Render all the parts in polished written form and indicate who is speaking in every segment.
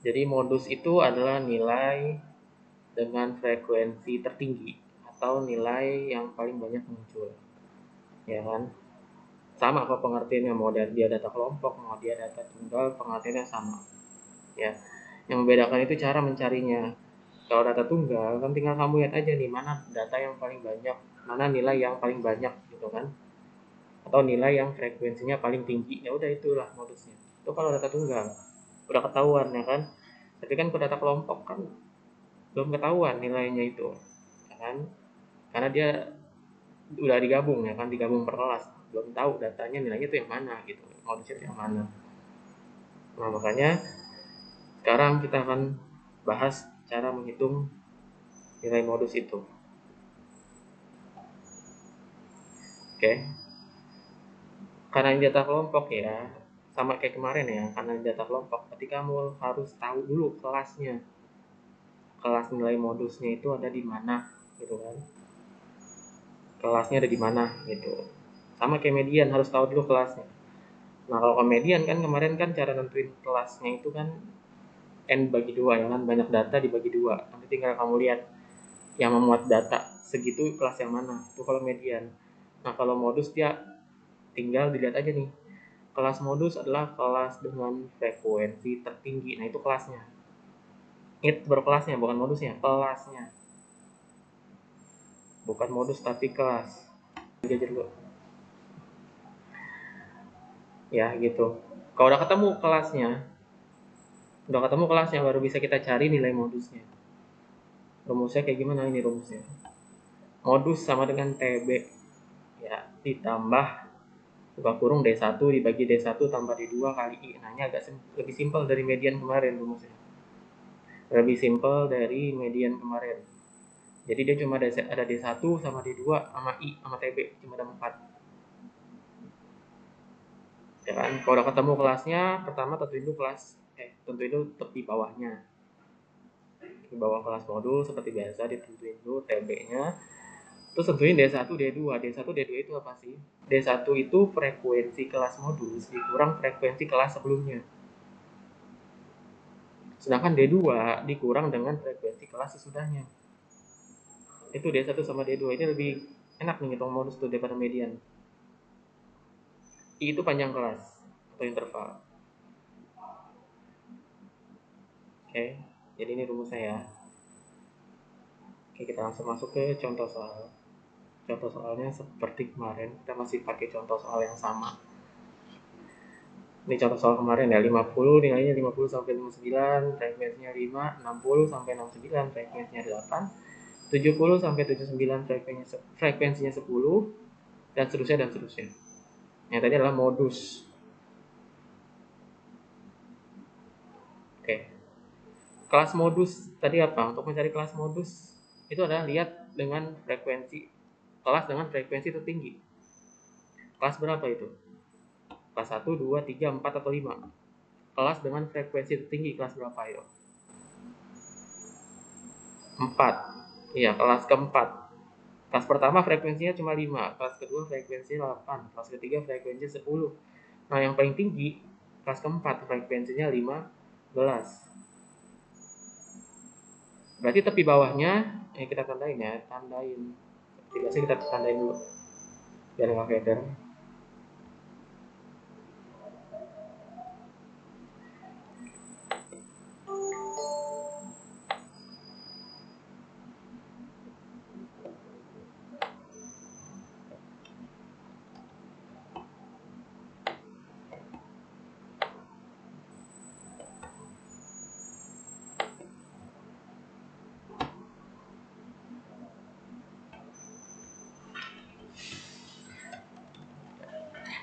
Speaker 1: Jadi modus itu adalah nilai dengan frekuensi tertinggi atau nilai yang paling banyak muncul, ya kan? Sama kok pengertiannya, mau dia data kelompok, mau dia data tunggal, pengertiannya sama, ya. Yang membedakan itu cara mencarinya. Kalau data tunggal kan tinggal kamu lihat aja nih mana data yang paling banyak, mana nilai yang paling banyak gitu kan, atau nilai yang frekuensinya paling tinggi, ya udah itulah modusnya. Itu kalau data tunggal udah ketahuan, ya kan. Tapi kan kalau data kelompok kan belum ketahuan nilainya itu, ya kan, karena dia udah digabung, ya kan, digabung per kelas, belum tahu datanya nilainya itu yang mana gitu, modusnya itu yang mana. Nah makanya sekarang kita akan bahas cara menghitung nilai modus itu. Oke, karena ini data kelompok ya, sama kayak kemarin ya, karena ini data kelompok berarti kamu harus tahu dulu kelasnya, kelas nilai modusnya itu ada di mana gitu kan, kelasnya ada di mana gitu. Sama kayak median, harus tahu dulu kelasnya. Nah kalau komedian kan kemarin kan cara nentuin kelasnya itu kan n bagi dua, ya kan, banyak data dibagi dua, nanti tinggal kamu lihat yang memuat data segitu kelas yang mana, itu kalau median. Nah kalau modus dia tinggal dilihat aja nih, kelas modus adalah kelas dengan frekuensi tertinggi, nah itu kelasnya. Itu baru kelasnya, bukan modusnya, kelasnya, bukan modus tapi kelas. Jadi dulu ya gitu. Kalau udah ketemu kelasnya baru bisa kita cari nilai modusnya. Rumusnya kayak gimana ini rumusnya? Modus sama dengan TB ya ditambah buka kurung D1 dibagi D1 tambah D2 kali I. Nah ini agak lebih simpel dari median kemarin rumusnya. Lebih simpel dari median kemarin. Jadi dia cuma ada D1 sama D2 sama I sama TB, cuma ada 4. Ya kan? Kalau udah ketemu kelasnya, pertama tentuin dulu tentuin dulu tepi bawahnya. Di bawah kelas modul seperti biasa ditentuin dulu TB-nya. Terus tentuin D1, D2. D1, D2 itu apa sih? D1 itu frekuensi kelas modus dikurang frekuensi kelas sebelumnya. Sedangkan D2 dikurang dengan frekuensi kelas sesudahnya. Itu D1 sama D2. Ini lebih enak nih ngitung modus tuh daripada median. I itu panjang kelas atau interval. Oke, jadi ini rumusnya ya. Oke, kita langsung masuk ke contoh soal. Contoh soalnya seperti kemarin, kita masih pakai contoh soal yang sama. Ini contoh soal kemarin ya, 50 nilainya 50 sampai 59, frekuensinya 5, 60 sampai 69, frekuensinya 8, 70 sampai 79, frekuensinya 10, dan seterusnya dan seterusnya. Yang tadi adalah modus. Oke. Kelas modus tadi apa? Untuk mencari kelas modus itu adalah lihat dengan frekuensi, kelas dengan frekuensi tertinggi. Kelas berapa itu? Kelas 1, 2, 3, 4 atau 5? Kelas dengan frekuensi tertinggi kelas berapa itu? 4. Iya, kelas keempat. Kelas pertama frekuensinya cuma 5, kelas kedua frekuensinya 8, kelas ketiga frekuensinya 10. Nah, yang paling tinggi kelas keempat frekuensinya 15. Berarti tepi bawahnya kita tandain ya, tandain. Seperti biasa kita tandain dulu biar nggak keder.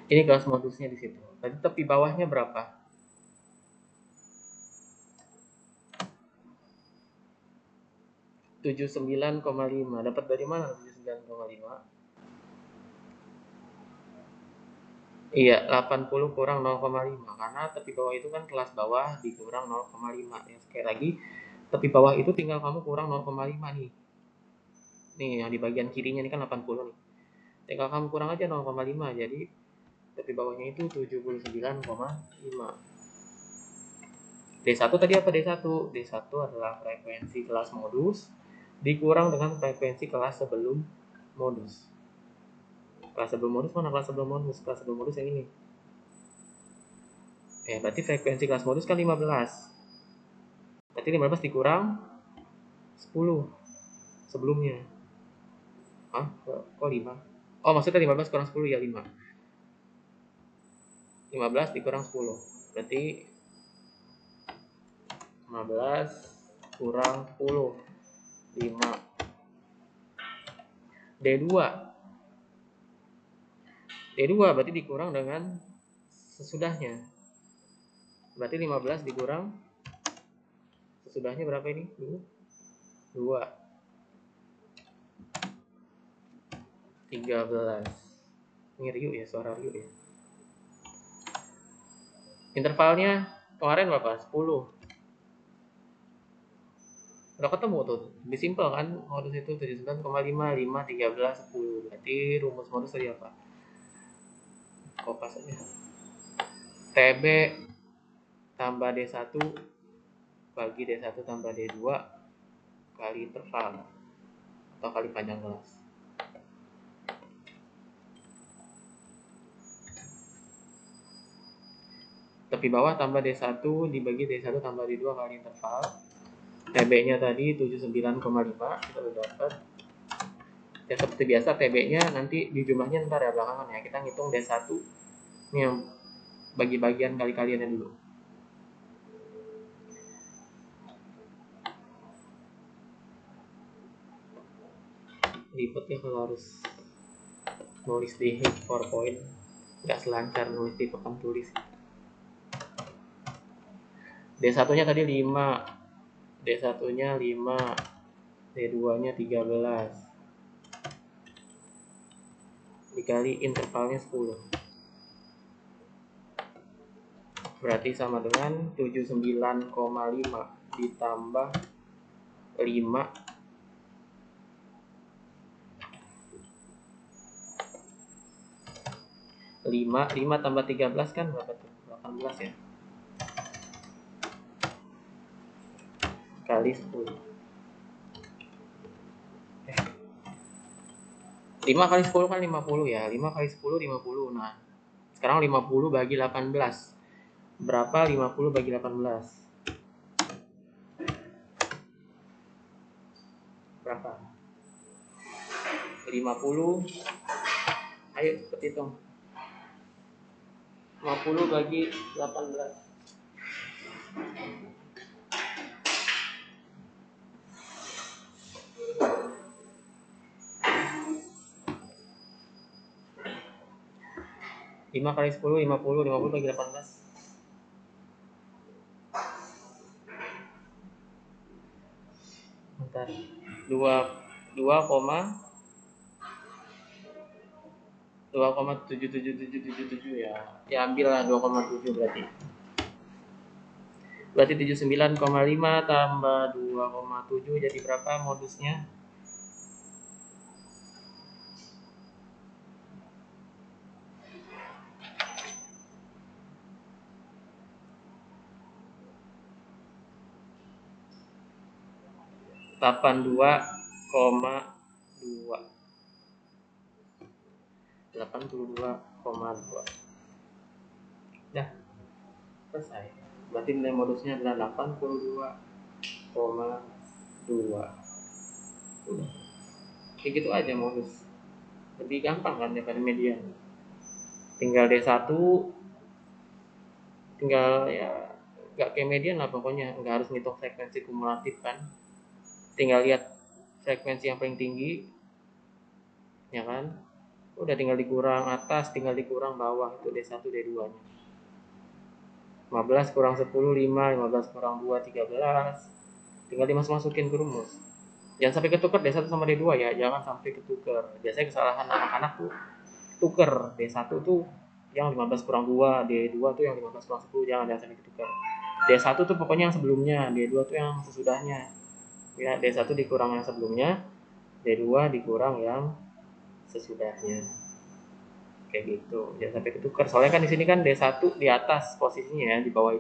Speaker 1: Ini kelas modusnya di situ. Tadi tepi bawahnya berapa? 79,5. Dapat dari mana 79,5? Iya, 80 kurang 0,5. Karena tepi bawah itu kan kelas bawah dikurang 0,5. Ya, sekali lagi, tepi bawah itu tinggal kamu kurang 0,5 nih. Nih, yang di bagian kirinya ini kan 80 nih. Tinggal kamu kurang aja 0,5. Jadi, tepi bawahnya itu 79,5. D1 tadi apa D1? D1 adalah frekuensi kelas modus dikurang dengan frekuensi kelas sebelum modus. Kelas sebelum modus mana kelas sebelum modus? Kelas sebelum modus yang ini. Berarti frekuensi kelas modus kan 15. Berarti 15 dikurang 10 sebelumnya. Hah? Kok 5? Oh, maksudnya 15 kurang 10 ya 5. 15 dikurang 10. Berarti 15 kurang 10. 5. D2. D2 berarti dikurang dengan sesudahnya. Berarti 15 dikurang sesudahnya berapa ini? 2. 13. Ini Ryu ya, suara Ryu ya. Intervalnya kemarin berapa? 10. Udah ketemu tuh. Lebih simpel kan? Modus itu 79,5, 5, 13, 10. Berarti rumus modus tadi apa? Kopas aja. TB tambah D1 bagi D1 tambah D2 kali interval atau kali panjang kelas. Tepi bawah tambah D1 dibagi D1 tambah D2 kali interval. TB-nya tadi 79,5 kita udah dapat. Ya seperti biasa TB-nya nanti di jumlahnya ntar ya belakangan ya. Kita ngitung D1 ini yang bagi bagian kali-kaliannya dulu. Ribet ya kalau harus nulis di PowerPoint, nggak selancar nulis di papan tulis. D1 nya tadi 5, D1 nya 5, D2 nya 13 dikali intervalnya 10 berarti sama dengan 79,5 ditambah 5 tambah 13 kan berapa tuh? 18 ya. Kali 10. 5 kali 10 kan 50 ya. 5 kali 10 50. Nah, sekarang 50 bagi 18. Berapa 50 bagi 18? Berapa? 50. Ayo cepet hitung. 50 bagi 18. 5 kali 10 50, 50 bagi 18. Bentar. 2,77777 ya. Ya ambillah 2,7 berarti. Berarti 79,5 tambah 2,7 jadi berapa modusnya? Delapan 82,2. Dah, selesai. Berarti nilai modusnya adalah 82,2. Udah. Kayak gitu aja modus. Lebih gampang kan daripada median. Tinggal D1, tinggal ya nggak kayak median lah pokoknya, nggak harus ngitung frekuensi kumulatif kan. Tinggal lihat frekuensi yang paling tinggi, ya kan? Udah tinggal dikurang atas, tinggal dikurang bawah, itu D1, D2 nya. 15 kurang 10, 5, 15 kurang 2, 13. Tinggal dimasukin ke rumus. Jangan sampai ketukar D1 sama D2 ya, jangan sampai ketukar. Biasanya kesalahan anak-anak tuh tuker. D1 tuh yang 15 kurang 2, D2 tuh yang 15 kurang 10, jangan sampai ketukar. D1 tuh pokoknya yang sebelumnya, D2 tuh yang sesudahnya. Ya, D1 dikurang yang sebelumnya, D2 dikurang yang sesudahnya. Kayak gitu. Jangan sampai ketukar. Soalnya kan di sini kan D1 di atas posisinya ya, di bawah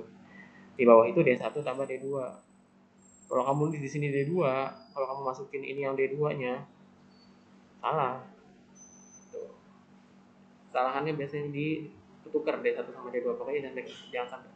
Speaker 1: Di bawah itu D1 tambah D2. Kalau kamu di sini D2, kalau kamu masukin ini yang D2-nya, salah. Tuh. Kesalahannya biasanya di tukar D1 sama D2, pokoknya jangan sampai